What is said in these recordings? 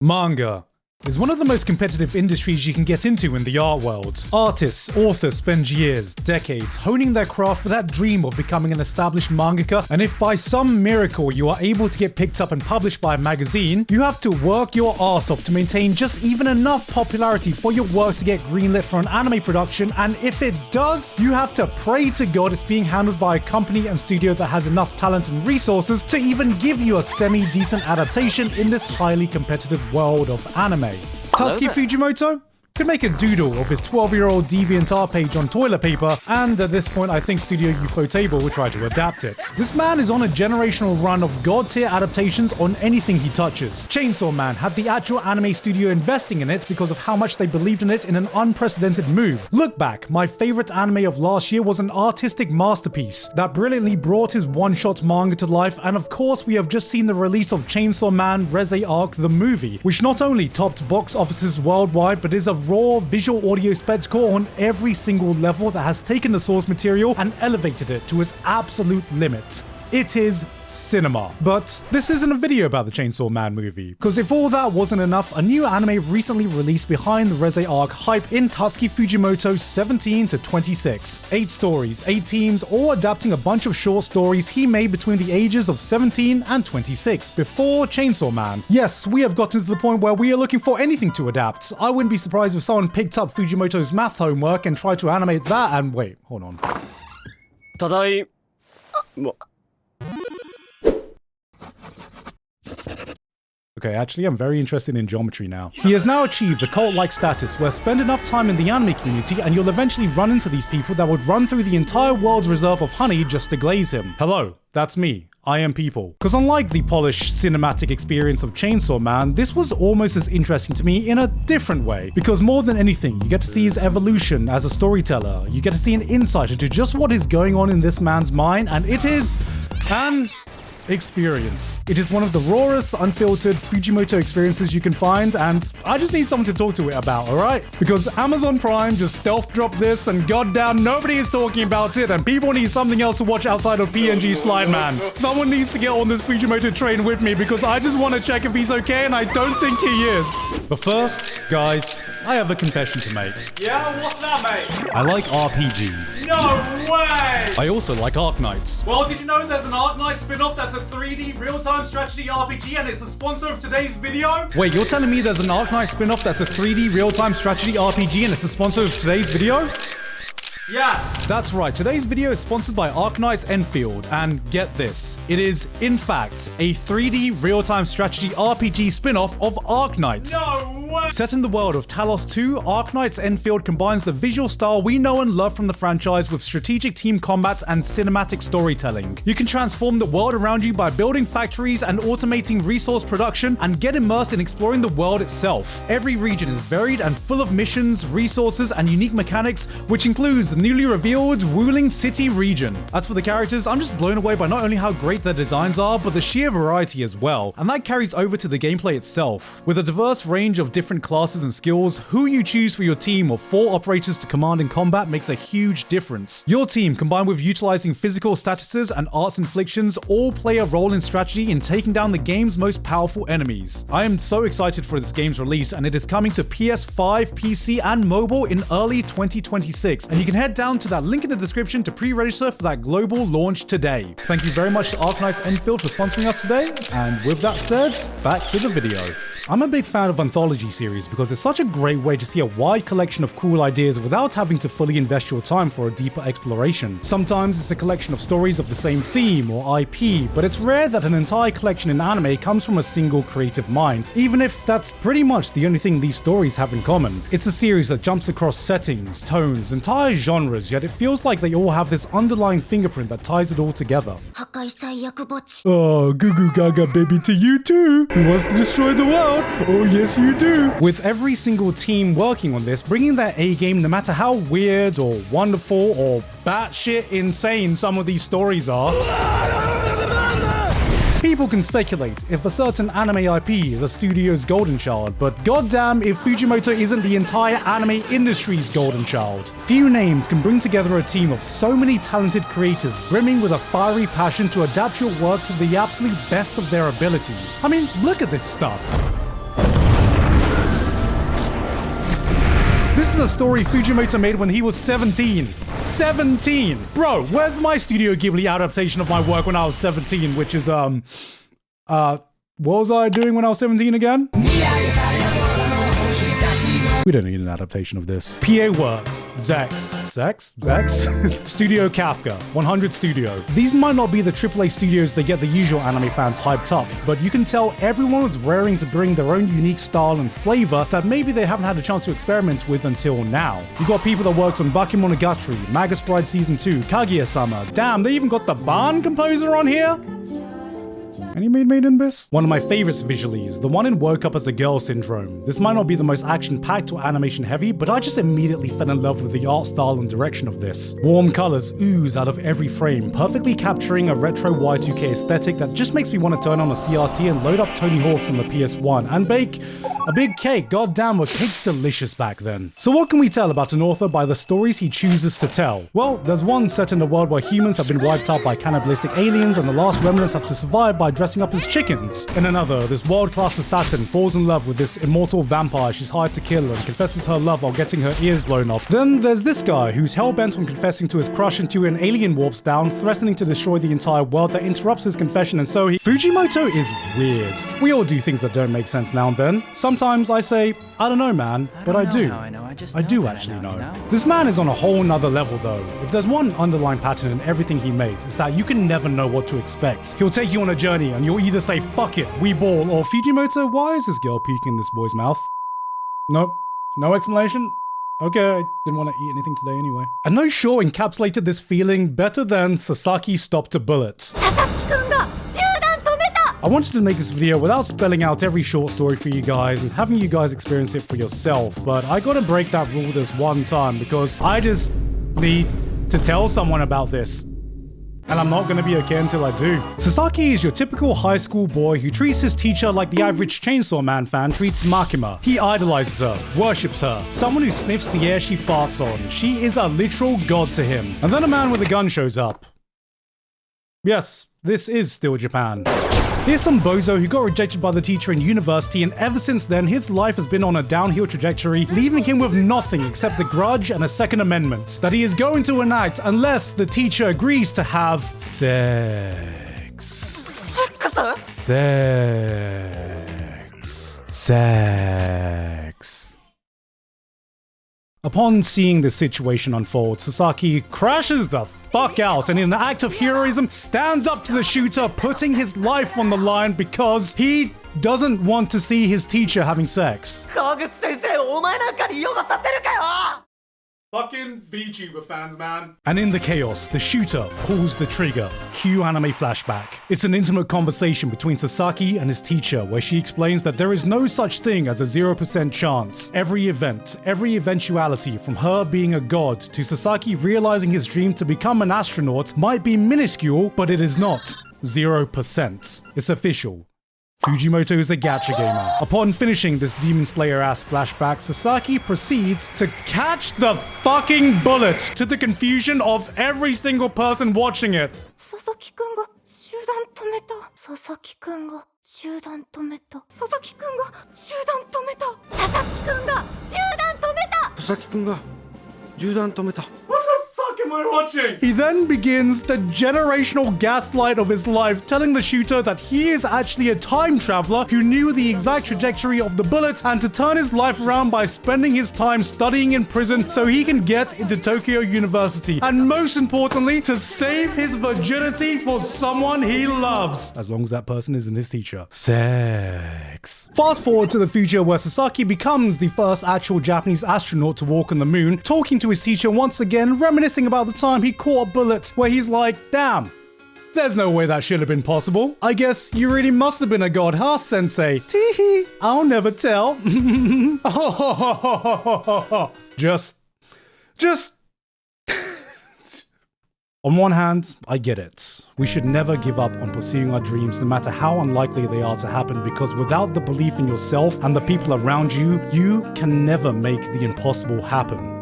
Manga is one of the most competitive industries you can get into in the art world. Artists, authors spend years, decades, honing their craft for that dream of becoming an established mangaka, and if by some miracle you are able to get picked up and published by a magazine, you have to work your ass off to maintain just even enough popularity for your work to get greenlit for an anime production, and if it does, you have to pray to God it's being handled by a company and studio that has enough talent and resources to even give you a semi-decent adaptation in this highly competitive world of anime. Sasaki Fujimoto could make a doodle of his 12-year-old DeviantArt page on toilet paper, and at this point I think Studio Ufotable will try to adapt it. This man is on a generational run of god-tier adaptations on anything he touches. Chainsaw Man had the actual anime studio investing in it because of how much they believed in it in an unprecedented move. Look Back, my favorite anime of last year, was an artistic masterpiece that brilliantly brought his one-shot manga to life, and of course we have just seen the release of Chainsaw Man Reze Arc the movie, which not only topped box offices worldwide but is a raw visual audio spectacle on every single level that has taken the source material and elevated it to its absolute limit. It is cinema. But this isn't a video about the Chainsaw Man movie, because if all that wasn't enough, a new anime recently released behind the Reze Arc hype in Sasaki Fujimoto's 17 to 26. 8 stories, 8 teams, all adapting a bunch of short stories he made between the ages of 17 and 26 before Chainsaw Man. Yes, we have gotten to the point where we are looking for anything to adapt. I wouldn't be surprised if someone picked up Fujimoto's math homework and tried to animate that and wait, hold on. Tadai... Okay, actually, I'm very interested in geometry now. He has now achieved the cult-like status where spend enough time in the anime community and you'll eventually run into these people that would run through the entire world's reserve of honey just to glaze him. Hello, that's me. I am people. Because unlike the polished cinematic experience of Chainsaw Man, this was almost as interesting to me in a different way. Because more than anything, you get to see his evolution as a storyteller. You get to see an insight into just what is going on in this man's mind, and it is an experience. It is one of the rawest, unfiltered Fujimoto experiences you can find, and I just need someone to talk to it about, alright? Because Amazon Prime just stealth dropped this, and goddamn nobody is talking about it, and people need something else to watch outside of PNG Slide Man. Someone needs to get on this Fujimoto train with me, because I just want to check if he's okay, and I don't think he is. But first, guys, I have a confession to make. Yeah, what's that, mate? I like RPGs. No way! I also like Arknights. Well, did you know there's an Arknight spin-off that's a 3D real-time strategy RPG and it's the sponsor of today's video? Wait, you're telling me there's an Arknight spin-off that's a 3D real-time strategy RPG and it's the sponsor of today's video? Yes! That's right, today's video is sponsored by Arknights Enfield, and get this, it is, in fact, a 3D real-time strategy RPG spin-off of Arknights. No way! Set in the world of Talos 2, Arknights Enfield combines the visual style we know and love from the franchise with strategic team combat and cinematic storytelling. You can transform the world around you by building factories and automating resource production, and get immersed in exploring the world itself. Every region is varied and full of missions, resources, and unique mechanics, which includes the newly revealed Wuling City region. As for the characters, I'm just blown away by not only how great their designs are, but the sheer variety as well. And that carries over to the gameplay itself. With a diverse range of different classes and skills, who you choose for your team of 4 operators to command in combat makes a huge difference. Your team, combined with utilizing physical statuses and arts inflictions, all play a role in strategy in taking down the game's most powerful enemies. I am so excited for this game's release, and it is coming to PS5, PC, and mobile in early 2026, and you can head down to that link in the description to pre-register for that global launch today. Thank you very much to Arknights Enfield for sponsoring us today, and with that said, back to the video. I'm a big fan of Anthology series because it's such a great way to see a wide collection of cool ideas without having to fully invest your time for a deeper exploration. Sometimes it's a collection of stories of the same theme or IP, but it's rare that an entire collection in anime comes from a single creative mind, even if that's pretty much the only thing these stories have in common. It's a series that jumps across settings, tones, entire genres, yet it feels like they all have this underlying fingerprint that ties it all together. Oh, goo goo gaga baby to you too! Who wants to destroy the world? Oh yes you do! With every single team working on this, bringing their A-game no matter how weird or wonderful or batshit insane some of these stories are. People can speculate if a certain anime IP is a studio's golden child, but goddamn if Fujimoto isn't the entire anime industry's golden child. Few names can bring together a team of so many talented creators brimming with a fiery passion to adapt your work to the absolute best of their abilities. I mean, look at this stuff. This is a story Fujimoto made when he was 17. 17! Bro, where's my Studio Ghibli adaptation of my work when I was 17, which is, what was I doing when I was 17 again? We don't need an adaptation of this. PA Works, Zex? Studio Kafka, 100 Studio. These might not be the AAA studios that get the usual anime fans hyped up, but you can tell everyone was raring to bring their own unique style and flavor that maybe they haven't had a chance to experiment with until now. You got people that worked on Bakemonogatari, Magus Bride Season 2, Kaguya-sama. Damn, they even got the Barn composer on here? And he made in this? One of my favorites visually is the one in Woke Up as a Girl Syndrome. This might not be the most action-packed or animation-heavy, but I just immediately fell in love with the art style and direction of this. Warm colors ooze out of every frame, perfectly capturing a retro Y2K aesthetic that just makes me want to turn on a CRT and load up Tony Hawk's on the PS1 and bake a big cake. Goddamn, were cakes delicious back then. So what can we tell about an author by the stories he chooses to tell? Well, there's one set in a world where humans have been wiped out by cannibalistic aliens and the last remnants have to survive by dressing up as chickens. In another, this world-class assassin falls in love with this immortal vampire she's hired to kill and confesses her love while getting her ears blown off. Then there's this guy who's hell-bent on confessing to his crush until an alien warps down, threatening to destroy the entire world that interrupts his confession, and so Fujimoto is weird. We all do things that don't make sense now and then. Sometimes I say, I don't know, man, but I do. I do actually know. This man is on a whole nother level though. If there's one underlying pattern in everything he makes, it's that you can never know what to expect. He'll take you on a journey and you'll either say, fuck it, we ball, or Fujimoto, why is this girl puking in this boy's mouth? Nope. No explanation? Okay, I didn't want to eat anything today anyway. And no show encapsulated this feeling better than Sasaki Stopped a Bullet. I wanted to make this video without spelling out every short story for you guys and having you guys experience it for yourself, but I gotta break that rule this one time because I just need to tell someone about this. And I'm not gonna be okay until I do. Sasaki is your typical high school boy who treats his teacher like the average Chainsaw Man fan treats Makima. He idolizes her, worships her, someone who sniffs the air she farts on. She is a literal god to him. And then a man with a gun shows up. Yes, this is still Japan. Here's some bozo who got rejected by the teacher in university, and ever since then his life has been on a downhill trajectory, leaving him with nothing except the grudge and a second amendment that he is going to enact unless the teacher agrees to have sex. Sex. Upon seeing the situation unfold, Sasaki crashes the fuck out and in an act of heroism stands up to the shooter, putting his life on the line because he doesn't want to see his teacher having sex. Fucking VTuber fans, man. And in the chaos, the shooter pulls the trigger. Cue anime flashback. It's an intimate conversation between Sasaki and his teacher where she explains that there is no such thing as a 0% chance. Every event, every eventuality, from her being a god to Sasaki realizing his dream to become an astronaut might be minuscule, but it is not 0%. It's official. Fujimoto is a gacha gamer. Upon finishing this Demon Slayer ass flashback, Sasaki proceeds to catch the fucking bullet to the confusion of every single person watching it. Sasaki-kun ga judan tometa. Sasaki-kun ga judan tometa. Sasaki-kun ga judan tometa. Sasaki-kun ga judan tometa. Sasaki-kun ga judan tometa. What the fuck am I watching? He then begins the generational gaslight of his life, telling the shooter that he is actually a time traveler who knew the exact trajectory of the bullet and to turn his life around by spending his time studying in prison so he can get into Tokyo University. And most importantly, to save his virginity for someone he loves. As long as that person isn't his teacher. Sex. Fast forward to the future where Sasaki becomes the first actual Japanese astronaut to walk on the moon, talking to his teacher once again, reminiscing about the time he caught a bullet, where he's like, damn, there's no way that should have been possible. I guess you really must have been a god, huh, sensei? Teehee, I'll never tell. Just. On one hand, I get it. We should never give up on pursuing our dreams, no matter how unlikely they are to happen, because without the belief in yourself and the people around you, you can never make the impossible happen.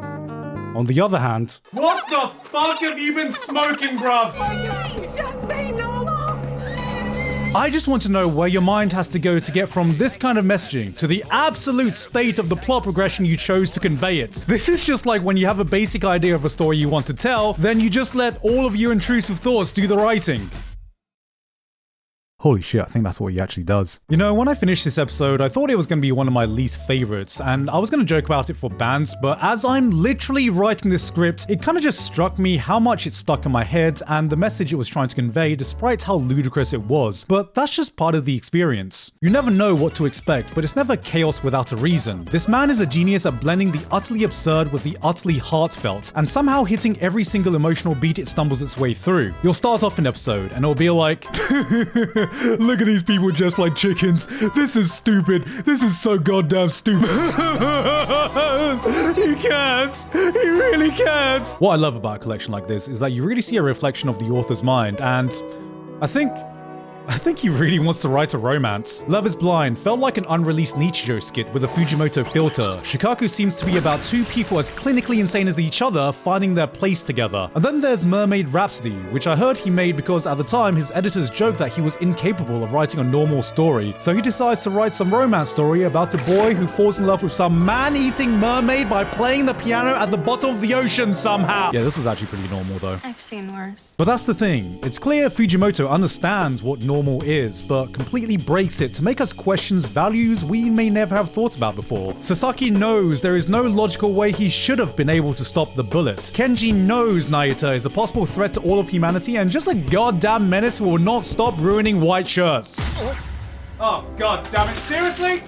On the other hand, What the fuck have you been smoking, bruv? I just want to know where your mind has to go to get from this kind of messaging to the absolute state of the plot progression you chose to convey it. This is just like when you have a basic idea of a story you want to tell, then you just let all of your intrusive thoughts do the writing. Holy shit, I think that's what he actually does. You know, when I finished this episode, I thought it was going to be one of my least favorites, and I was going to joke about it for bands, but as I'm literally writing this script, it kind of just struck me how much it stuck in my head and the message it was trying to convey, despite how ludicrous it was. But that's just part of the experience. You never know what to expect, but it's never chaos without a reason. This man is a genius at blending the utterly absurd with the utterly heartfelt, and somehow hitting every single emotional beat it stumbles its way through. You'll start off an episode, and it'll be like, look at these people just like chickens. This is stupid. This is so goddamn stupid. You can't. You really can't. What I love about a collection like this is that you really see a reflection of the author's mind, and I think he really wants to write a romance. Love is Blind felt like an unreleased Nichijou skit with a Fujimoto filter. Shikaku seems to be about two people as clinically insane as each other finding their place together. And then there's Mermaid Rhapsody, which I heard he made because at the time his editors joked that he was incapable of writing a normal story. So he decides to write some romance story about a boy who falls in love with some man-eating mermaid by playing the piano at the bottom of the ocean somehow. Yeah, this was actually pretty normal though. I've seen worse. But that's the thing. It's clear Fujimoto understands what normal is, but completely breaks it to make us question values we may never have thought about before. Sasaki knows there is no logical way he should have been able to stop the bullet. Kenji knows Nayuta is a possible threat to all of humanity and just a goddamn menace who will not stop ruining white shirts. Oh, god damn it. Seriously?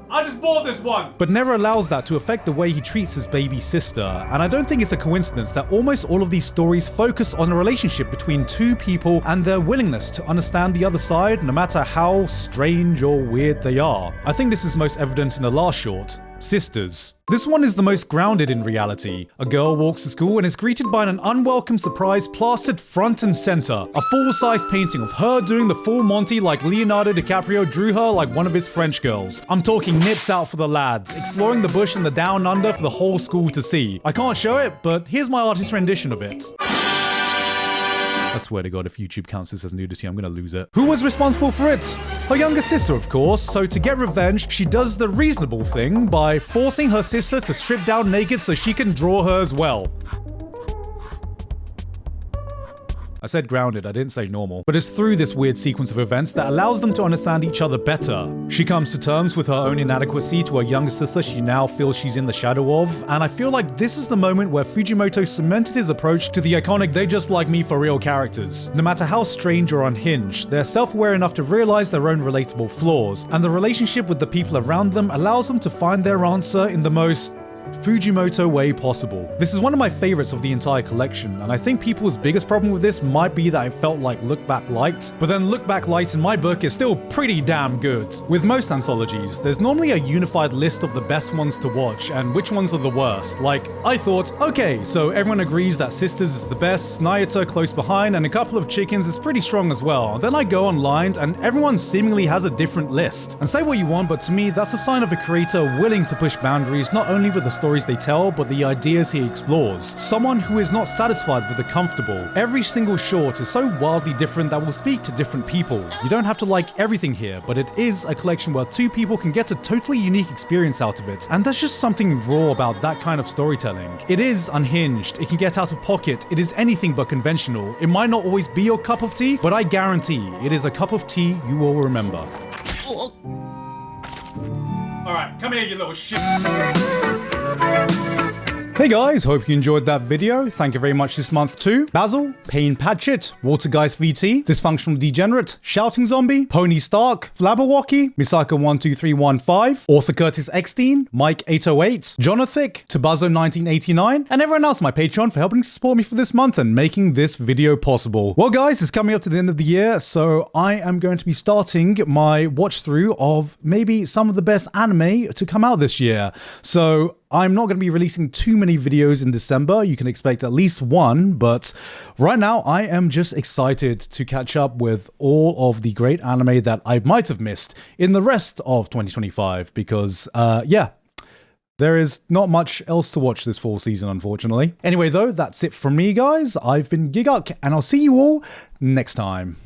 I just bought this one! But never allows that to affect the way he treats his baby sister. And I don't think it's a coincidence that almost all of these stories focus on a relationship between two people and their willingness to understand the other side, no matter how strange or weird they are. I think this is most evident in the last short, Sisters. This one is the most grounded in reality. A girl walks to school and is greeted by an unwelcome surprise plastered front and center. A full-size painting of her doing the full Monty like Leonardo DiCaprio drew her like one of his French girls. I'm talking nips out for the lads, exploring the bush and the down under for the whole school to see. I can't show it, but here's my artist rendition of it. I swear to God, if YouTube counts this as nudity, I'm gonna lose it. Who was responsible for it? Her younger sister, of course. So to get revenge, she does the reasonable thing by forcing her sister to strip down naked so she can draw her as well. I said grounded, I didn't say normal. But it's through this weird sequence of events that allows them to understand each other better. She comes to terms with her own inadequacy to her younger sister she now feels she's in the shadow of, and I feel like this is the moment where Fujimoto cemented his approach to the iconic "they just like me" for real characters. No matter how strange or unhinged, they're self-aware enough to realize their own relatable flaws, and the relationship with the people around them allows them to find their answer in the most Fujimoto way possible. This is one of my favorites of the entire collection, and I think people's biggest problem with this might be that it felt like Look Back Light, but then Look Back Light in my book is still pretty damn good. With most anthologies, there's normally a unified list of the best ones to watch and which ones are the worst. Like, I thought, okay, so everyone agrees that Sisters is the best, Nayuta close behind, and A Couple of Chickens is pretty strong as well. Then I go online and everyone seemingly has a different list. And say what you want, but to me, that's a sign of a creator willing to push boundaries not only with the stories they tell, but the ideas he explores. Someone who is not satisfied with the comfortable. Every single short is so wildly different that will speak to different people. You don't have to like everything here, but it is a collection where two people can get a totally unique experience out of it. And there's just something raw about that kind of storytelling. It is unhinged, it can get out of pocket, it is anything but conventional. It might not always be your cup of tea, but I guarantee it is a cup of tea you will remember. Alright, come here, you little shit. Hey guys, hope you enjoyed that video. Thank you very much this month to Basil, Payne Patchett, Watergeist VT, Dysfunctional Degenerate, Shouting Zombie, Pony Stark, Flabberwocky, Misaka12315, Author Curtis Eckstein, Mike808, Jonathic, Tubazo1989, and everyone else on my Patreon for helping to support me for this month and making this video possible. Well guys, it's coming up to the end of the year, so I am going to be starting my watch through of maybe some of the best anime to come out this year. So I'm not going to be releasing too many videos in December. You can expect at least one, but right now I am just excited to catch up with all of the great anime that I might have missed in the rest of 2025 because, yeah, there is not much else to watch this fall season, unfortunately. Anyway, though, that's it from me, guys. I've been Gigguk, and I'll see you all next time.